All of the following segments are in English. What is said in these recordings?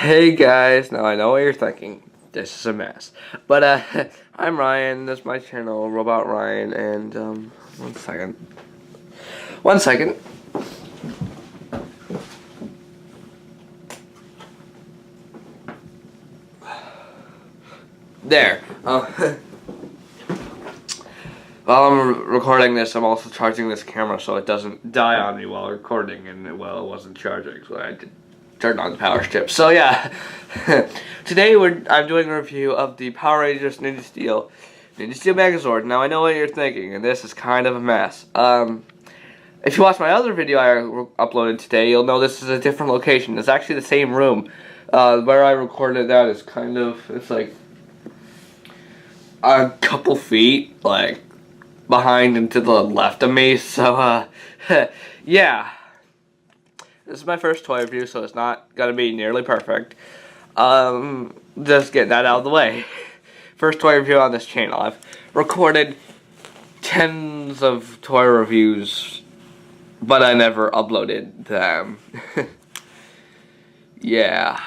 Hey guys, now I know what you're thinking. This is a mess. But I'm Ryan, this is my channel, Robot Ryan, and one second. One second. There. While I'm recording this, I'm also charging this camera so it doesn't die on me while recording, and it wasn't charging, so I turned on the power strip. So yeah, today I'm doing a review of the Power Rangers Ninja Steel Megazord. Now I know what you're thinking, and this is kind of a mess. If you watch my other video I uploaded today, you'll know this is a different location. It's actually the same room. Where I recorded that is it's like a couple feet, like, behind and to the left of me, so, yeah. This is my first toy review, so it's not gonna be nearly perfect. Just getting that out of the way. First toy review on this channel. I've recorded tens of toy reviews, but I never uploaded them. Yeah.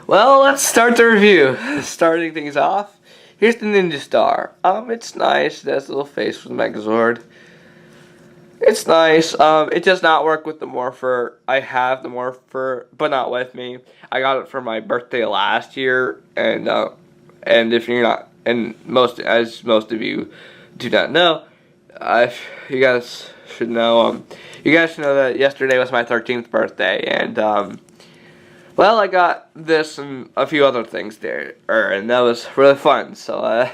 Well, let's start the review. Starting things off, here's the Ninja Star. It's nice. It has a little face for the Megazord. It's nice. It does not work with the Morpher. I have the Morpher, but not with me. I got it for my birthday last year, and if you're not, as most of you do not know, you guys should know. You guys should know that yesterday was my 13th birthday, and well, I got this and a few other things there, and that was really fun. So,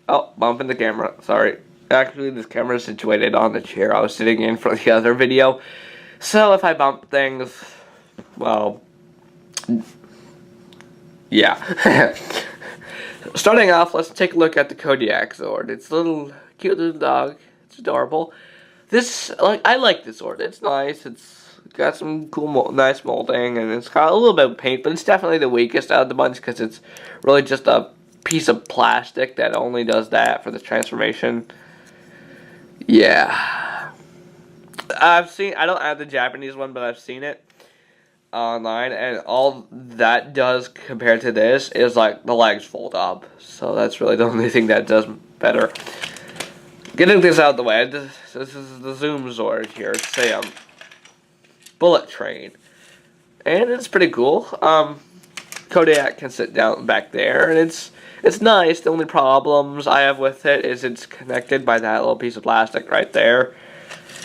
oh, bumping the camera. Sorry. Actually, this camera is situated on the chair I was sitting in for the other video. So, if I bump things, well, yeah. Starting off, let's take a look at the Kodiak Zord. It's a little cute little dog. It's adorable. I like this Zord. It's nice. It's got some cool, nice molding, and it's got a little bit of paint, but it's definitely the weakest out of the bunch because it's really just a piece of plastic that only does that for the transformation. Yeah. I don't have the Japanese one, but I've seen it online, and all that does compared to this is like the legs fold up. So that's really the only thing that does better. Getting this out of the way, this is the Zoom Zord here. It's a bullet train, and it's pretty cool. Kodiak can sit down back there, and it's nice. The only problems I have with it is it's connected by that little piece of plastic right there,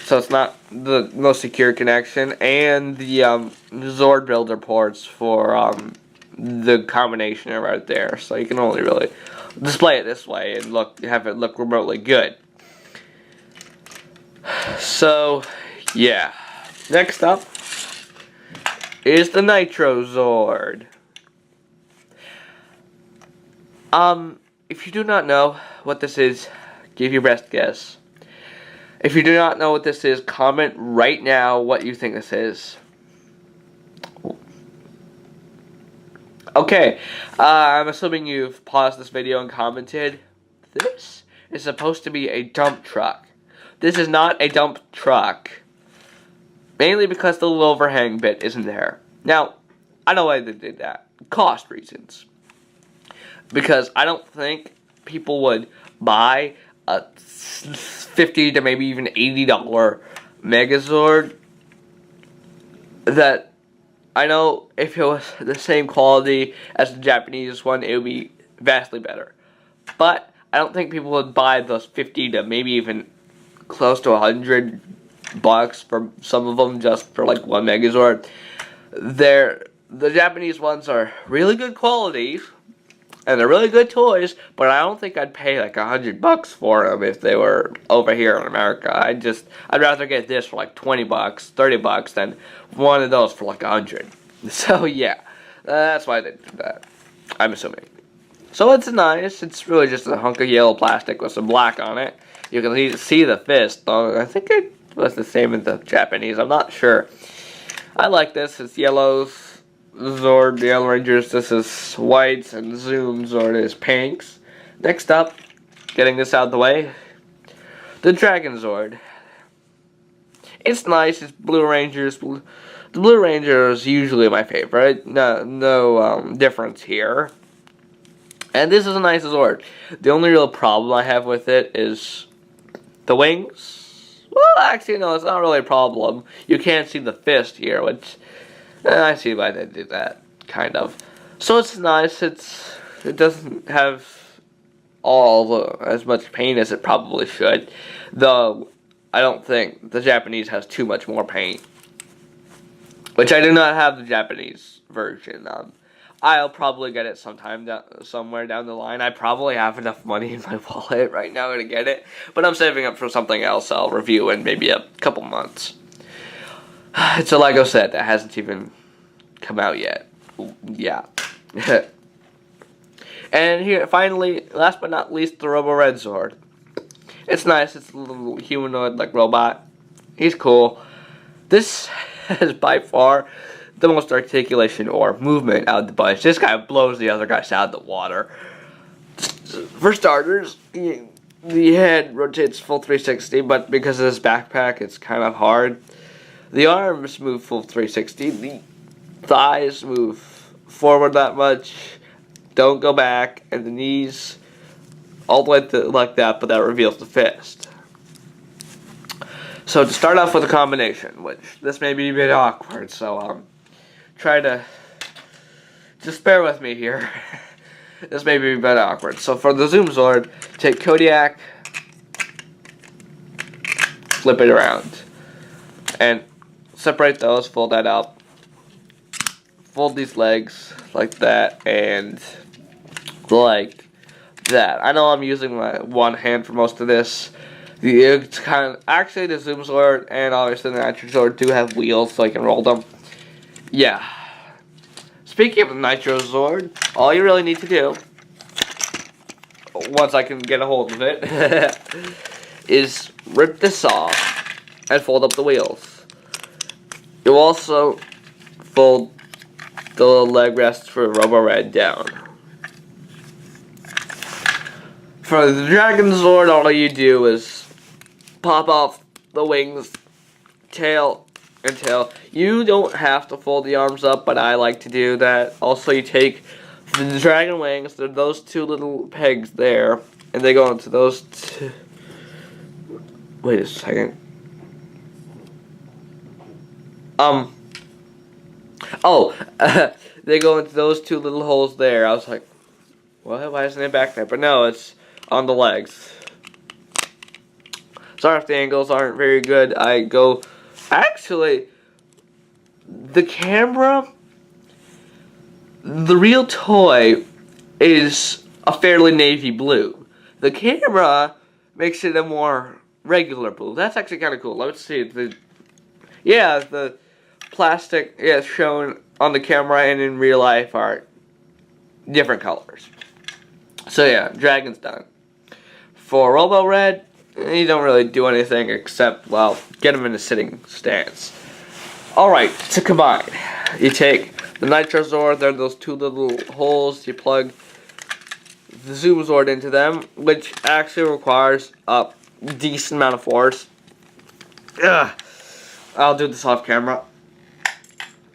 so it's not the most secure connection, and the Zord builder ports for the combination are right there, so you can only really display it this way and have it look remotely good. So yeah. Next up is the Nitro Zord. If you do not know what this is, give your best guess. If you do not know what this is, comment right now what you think this is. Okay, I'm assuming you've paused this video and commented. This is supposed to be a dump truck. This is not a dump truck. Mainly because the little overhang bit isn't there. Now, I know why they did that. Cost reasons. Because I don't think people would buy a $50 to maybe even $80 Megazord. That, I know if it was the same quality as the Japanese one, it would be vastly better. But I don't think people would buy those $50 to maybe even close to $100 for some of them just for like one Megazord. The Japanese ones are really good quality, and they're really good toys, but I don't think I'd pay like $100 for them if they were over here in America. I'd rather get this for like $20, $30 than one of those for like 100. So yeah, that's why they did that, I'm assuming. So it's nice. It's really just a hunk of yellow plastic with some black on it. You can see the fist, though. I think it was the same in the Japanese. I'm not sure. I like this. It's yellows. Zord, the Yellow Rangers. This is whites, and Zoom Zord is pinks. Next up, getting this out of the way, the Dragon Zord. It's nice. It's Blue Rangers, The Blue Ranger is usually my favorite. No difference here. And this is a nice Zord. The only real problem I have with it is the wings. Well, actually, no, it's not really a problem. You can't see the fist here, which I see why they did that, kind of. So it's nice. It doesn't have as much paint as it probably should, though. I don't think the Japanese has too much more paint, which I do not have the Japanese version. I'll probably get it somewhere down the line. I probably have enough money in my wallet right now to get it, but I'm saving up for something else I'll review in maybe a couple months. It's a Lego set that hasn't even come out yet. Yeah. And here, finally, last but not least, the Robo Red Zord. It's nice. It's a little humanoid like robot. He's cool. This has by far the most articulation or movement out of the bunch. This guy blows the other guys out of the water. For starters, the head rotates full 360, but because of his backpack, it's kind of hard. The arms move full 360. The thighs move forward that much. Don't go back. And the knees all the way like that, but that reveals the fist. So to start off with a combination, which this may be a bit awkward, so try to just bear with me here. This may be a bit awkward. So for the Zoom Zord, take Kodiak, flip it around, and separate those, fold that up, fold these legs like that, and like that. I know I'm using my one hand for most of this. It's kind of, actually the Zoom Zord and obviously the Nitro Zord do have wheels so I can roll them. Yeah. Speaking of the Nitro Zord, all you really need to do, once I can get a hold of it, is rip this off and fold up the wheels. You'll also fold the leg rests for Robo Red down. For the Dragon Zord, all you do is pop off the wings, tail, and tail. You don't have to fold the arms up, but I like to do that. Also, you take the dragon wings, they're those two little pegs there, and they go into those two. Wait a second. They go into those two little holes there. I was like, what? Why isn't it back there? But no, it's on the legs. Sorry if the angles aren't very good. Actually, the camera, the real toy is a fairly navy blue. The camera makes it a more regular blue. That's actually kind of cool. Let's see. The plastic shown on the camera and in real life are different colors. So yeah, Dragon's done. For Robo Red, you don't really do anything except, well, get him in a sitting stance. Alright, to combine, you take the Nitro Zord, there are those two little holes, you plug the Zoom Zord into them, which actually requires a decent amount of force. I'll do this off camera.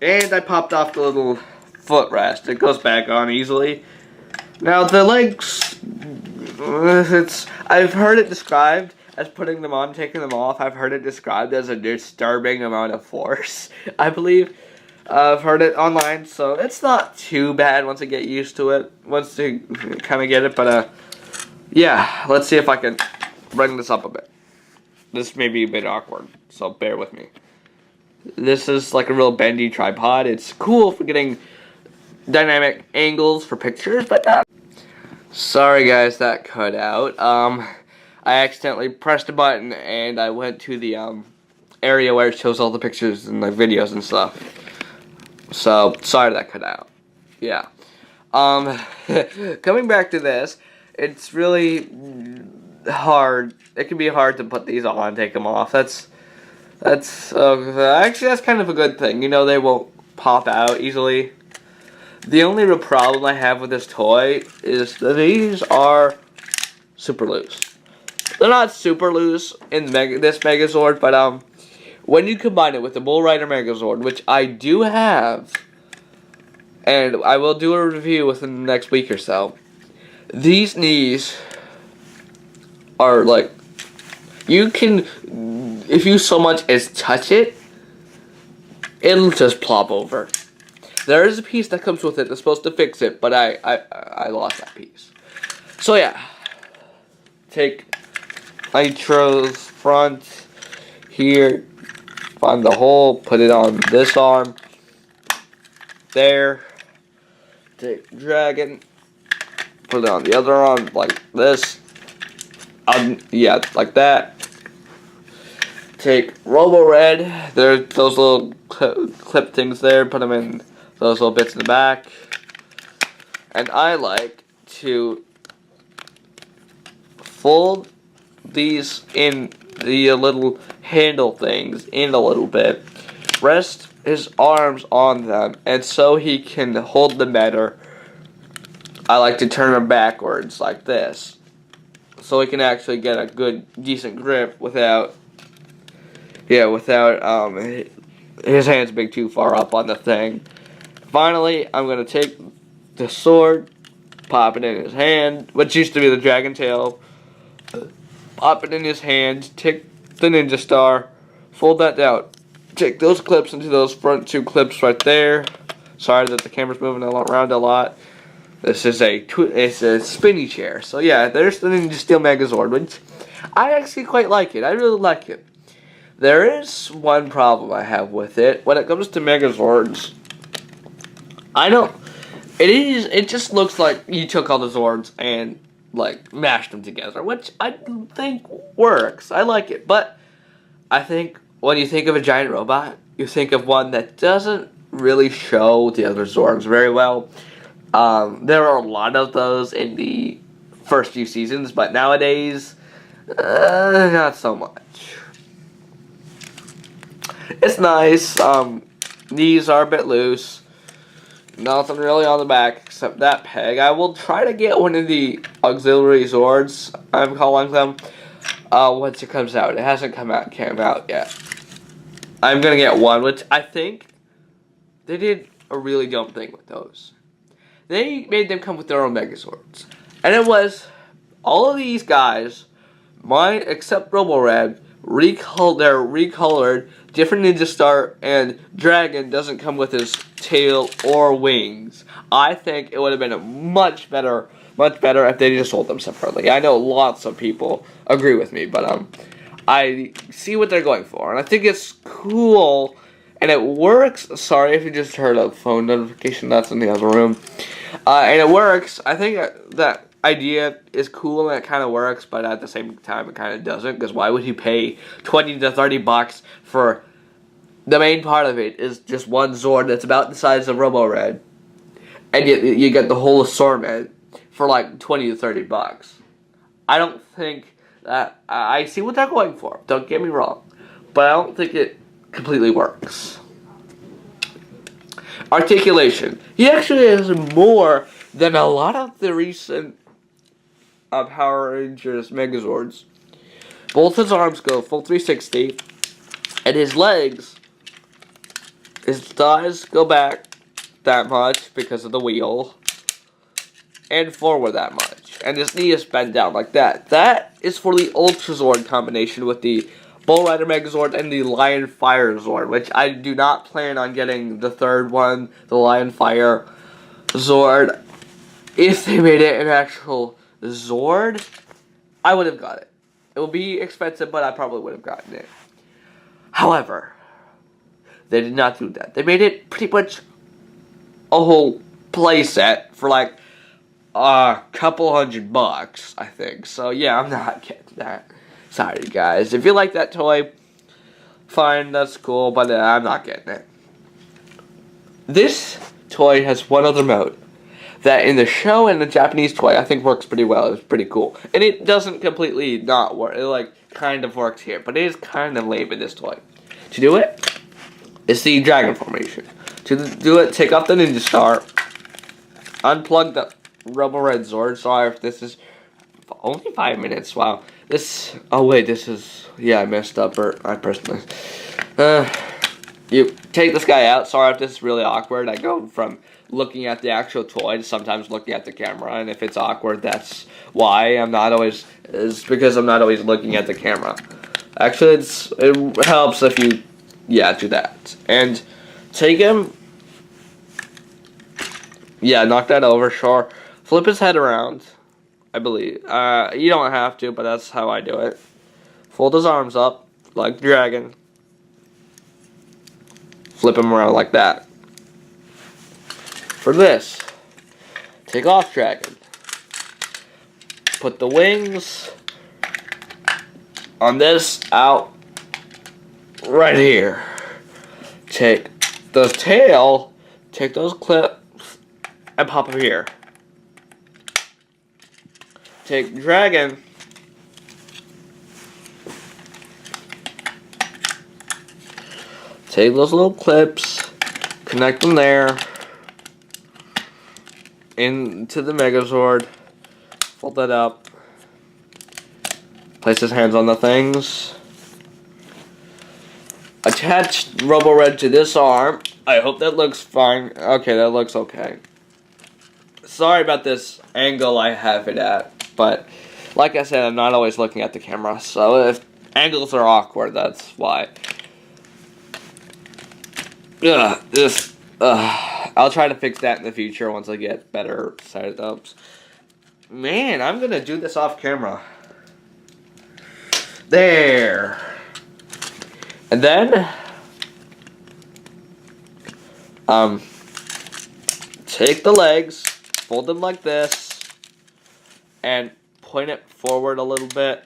And I popped off the little footrest. It goes back on easily. Now the legs, I've heard it described as putting them on, taking them off. I've heard it described as a disturbing amount of force, I believe. I've heard it online, so it's not too bad once I get used to it. Once you kind of get it, but yeah, let's see if I can bring this up a bit. This may be a bit awkward, so bear with me. This is like a real bendy tripod. It's cool for getting dynamic angles for pictures, but sorry guys, that cut out. I accidentally pressed a button and I went to the area where it shows all the pictures and the videos and stuff. So sorry that cut out. Yeah. Coming back to this, it's really hard. It can be hard to put these on and take them off. Actually, that's kind of a good thing. You know, they won't pop out easily. The only real problem I have with this toy is that these are super loose. They're not super loose in this Megazord, but when you combine it with the Bull Rider Megazord, which I do have, and I will do a review within the next week or so, these knees are like, you can, if you so much as touch it, it'll just plop over. There is a piece that comes with it that's supposed to fix it, but I lost that piece. So yeah, take Nitro's front here, find the hole, put it on this arm, there, take Dragon, put it on the other arm like this, yeah, like that. Take Robo Red, there's those little clip things there, put them in those little bits in the back. And I like to fold these in the little handle things in a little bit, rest his arms on them, and so he can hold them better, I like to turn them backwards like this, so he can actually get a good, decent grip without his hands being too far up on the thing. Finally, I'm going to take the sword, pop it in his hand, which used to be the dragon tail, pop it in his hand, take the ninja star, fold that down, take those clips into those front two clips right there. Sorry that the camera's moving around a lot. This is it's a spinny chair. So yeah, there's the Ninja Steel Megazord, which I actually quite like it. I really like it. There is one problem I have with it when it comes to Megazords. It just looks like you took all the Zords and like mashed them together, which I think works. I like it, but I think when you think of a giant robot, you think of one that doesn't really show the other Zords very well. There are a lot of those in the first few seasons, but nowadays, not so much. It's nice. Knees are a bit loose. Nothing really on the back except that peg. I will try to get one of the auxiliary Zords, I'm calling them, once it comes out. It hasn't came out yet. I'm gonna get one, which I think they did a really dumb thing with those. They made them come with their own Megazords. And it was all of these guys, mine except Robo Red, they're recolored. Different Ninja Star and Dragon doesn't come with his tail or wings. I think it would have been much better if they just sold them separately. I know lots of people agree with me, but I see what they're going for, and I think it's cool, and it works. Sorry if you just heard a phone notification, that's in the other room. And it works. I think that idea is cool and it kind of works, but at the same time it kind of doesn't, because why would you pay 20 to 30 bucks for the main part of it is just one Zord that's about the size of Robo Red, and you get the whole assortment for like 20 to 30 bucks. I don't think that, I see what they're going for, don't get me wrong, but I don't think it completely works. Articulation. He actually has more than a lot of the recent Power Rangers Megazords. Both his arms go full 360, and his thighs go back that much because of the wheel, and forward that much, and his knee is bent down like that. That is for the Ultra Zord combination with the Bull Rider Megazord and the Lion Fire Zord, which I do not plan on getting the third one, the Lion Fire Zord. If they made it an actual Zord, I would have got it. It will be expensive, but I probably would have gotten it. However, they did not do that. They made it pretty much a whole playset for like a couple $100, I think. So yeah, I'm not getting that. Sorry, guys. If you like that toy, fine, that's cool, but I'm not getting it. This toy has one other mode that in the show and the Japanese toy I think works pretty well. It's pretty cool. And it doesn't completely not work. It like kind of works here, but it is kind of lame in this toy. To do it, it's the Dragon Formation. To do it, take off the Ninja Star, unplug the Robo Red Zord. Sorry if this is only 5 minutes. Wow. I messed up, or I pressed this. You take this guy out. Sorry if this is really awkward. I go from looking at the actual toy to sometimes looking at the camera, and if it's awkward, that's why I'm not always. Is because I'm not always looking at the camera. Actually, it helps if you, do that and take him. Yeah, knock that over. Sure, flip his head around. I believe. You don't have to, but that's how I do it. Fold his arms up like dragon. Flip him around like that. For this, take off dragon. Put the wings on this out right here. Take the tail, take those clips, and pop them here. Take dragon. Take those little clips, connect them there, into the megazord, fold that up, place his hands on the things, attach Robo-Red to this arm. I hope that looks fine. Okay, that looks okay. Sorry about this angle I have it at, but like I said, I'm not always looking at the camera, so if angles are awkward, that's why. I'll try to fix that in the future once I get better setups. Man, I'm gonna do this off camera. There. And then, take the legs, fold them like this, and point it forward a little bit.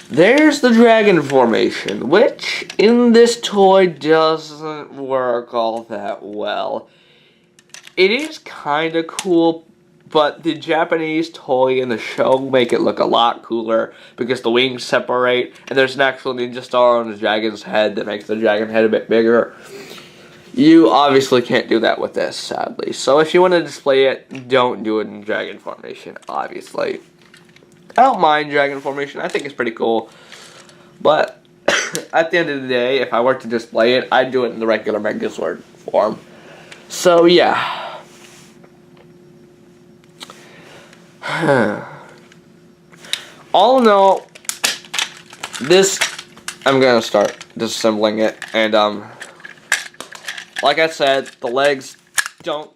There's the dragon formation, which in this toy doesn't work all that well. It is kind of cool, but the Japanese toy in the show make it look a lot cooler because the wings separate and there's an actual ninja star on the dragon's head that makes the dragon head a bit bigger. You obviously can't do that with this, sadly. So if you want to display it, don't do it in dragon formation, obviously. I don't mind dragon formation. I think it's pretty cool. But at the end of the day, if I were to display it, I'd do it in the regular megazord form. So, yeah. All in all, this, I'm going to start disassembling it. And, like I said, the legs don't...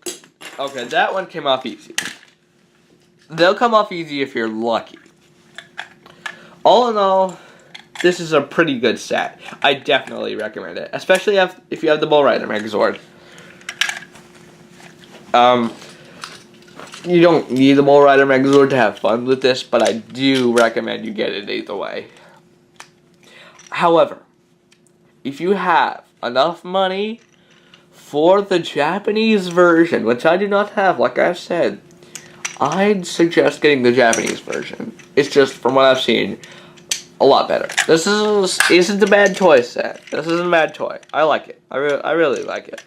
Okay, that one came off easy. They'll come off easy if you're lucky. All in all, this is a pretty good set. I definitely recommend it, especially if you have the Bull Rider Megazord. You don't need the Bull Rider Megazord to have fun with this, but I do recommend you get it either way. However, if you have enough money for the Japanese version, which I do not have, like I've said, I'd suggest getting the Japanese version. It's just, from what I've seen, a lot better. This isn't a bad toy set. This isn't a bad toy. I like it. I really like it.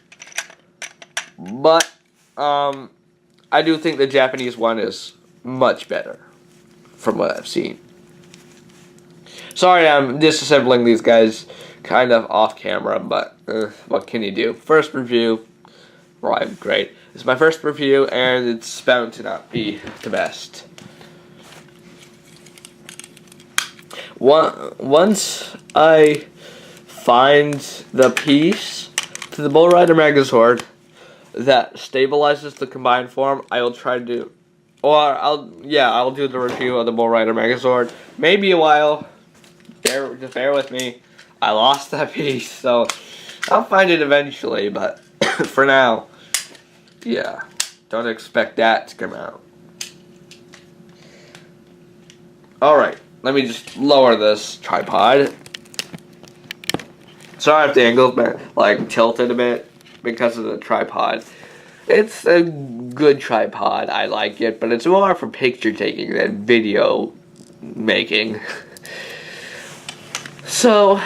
But, I do think the Japanese one is much better, from what I've seen. Sorry I'm disassembling these guys kind of off camera, but what can you do? First review, right, great. It's my first review, and it's bound to not be the best. Once I find the piece to the Bull Rider Megazord that stabilizes the combined form, I will try to do, I'll do the review of the Bull Rider Megazord. Maybe a while. Just bear with me. I lost that piece, so I'll find it eventually. But for now, yeah, don't expect that to come out. Alright, let me just lower this tripod. Sorry if the angle's been, like, tilted a bit because of the tripod. It's a good tripod, I like it, but it's more for picture taking than video making. So,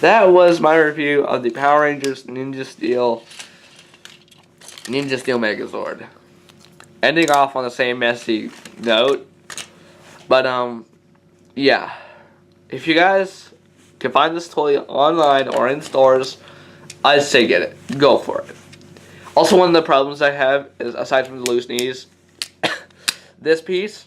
that was my review of the Power Rangers Ninja Steel Megazord. Ending off on the same messy note, but yeah, if you guys can find this toy online or in stores, I'd say get it. Go for it. Also, one of the problems I have is, aside from the loose knees, this piece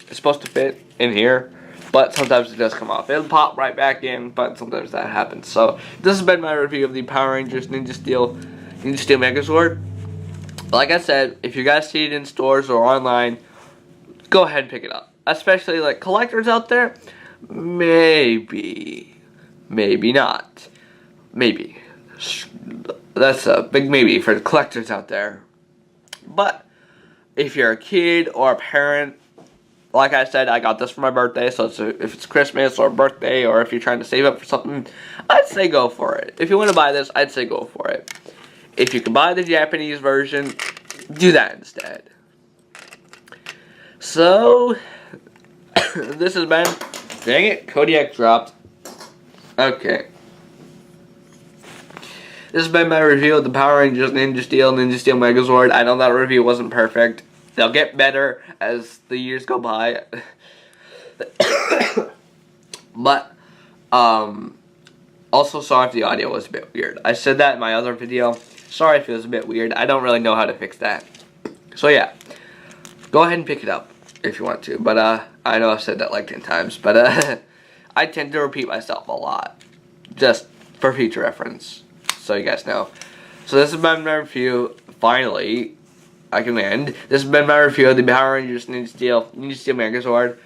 is supposed to fit in here, but sometimes it does come off. It'll pop right back in, but sometimes that happens. So this has been my review of the Power Rangers Ninja Steel Megazord. Like I said, if you guys see it in stores or online, go ahead and pick it up. Especially like collectors out there, maybe not. Maybe. That's a big maybe for the collectors out there. But if you're a kid or a parent, like I said, I got this for my birthday, so if it's Christmas or birthday, or if you're trying to save up for something, I'd say go for it. If you want to buy this, I'd say go for it. If you can buy the Japanese version, do that instead. So, this has been... Dang it, Kodiak dropped. Okay. This has been my review of the Power Rangers Ninja Steel Megazord. I know that review wasn't perfect. They'll get better as the years go by. But, also sorry if the audio was a bit weird. I said that in my other video. Sorry if it was a bit weird. I don't really know how to fix that. So yeah, go ahead and pick it up if you want to. But I know I've said that like 10 times. But I tend to repeat myself a lot, just for future reference, so you guys know. So this has been my review. Finally, I can end. This has been my review of the Power Rangers Ninja Steel Megazord.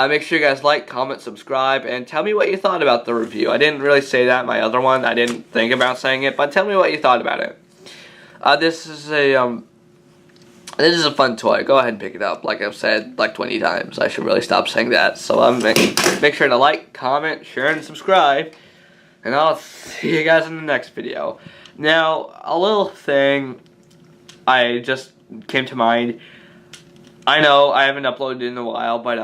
Make sure you guys like, comment, subscribe, and tell me what you thought about the review. I didn't really say that in my other one. I didn't think about saying it, but tell me what you thought about it. This is a fun toy. Go ahead and pick it up. Like I've said like 20 times. I should really stop saying that. So make sure to like, comment, share, and subscribe. And I'll see you guys in the next video. Now, a little thing I just came to mind. I know I haven't uploaded in a while, but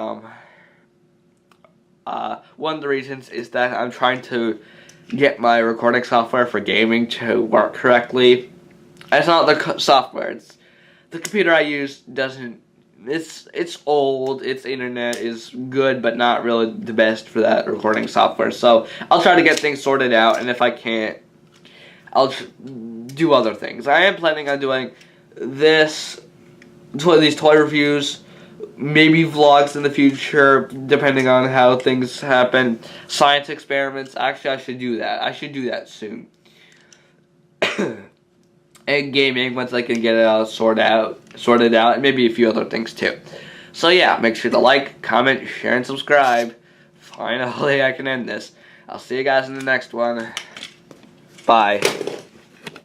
one of the reasons is that I'm trying to get my recording software for gaming to work correctly. It's not the software. It's the computer I use doesn't. It's old. Its internet is good, but not really the best for that recording software. So I'll try to get things sorted out, and if I can't, I'll do other things. I am planning on doing these toy reviews, maybe vlogs in the future, depending on how things happen. Science experiments. Actually, I should do that. I should do that soon. And gaming, once I can get it all sorted out, and maybe a few other things too. So yeah, make sure to like, comment, share, and subscribe. Finally, I can end this. I'll see you guys in the next one. Bye.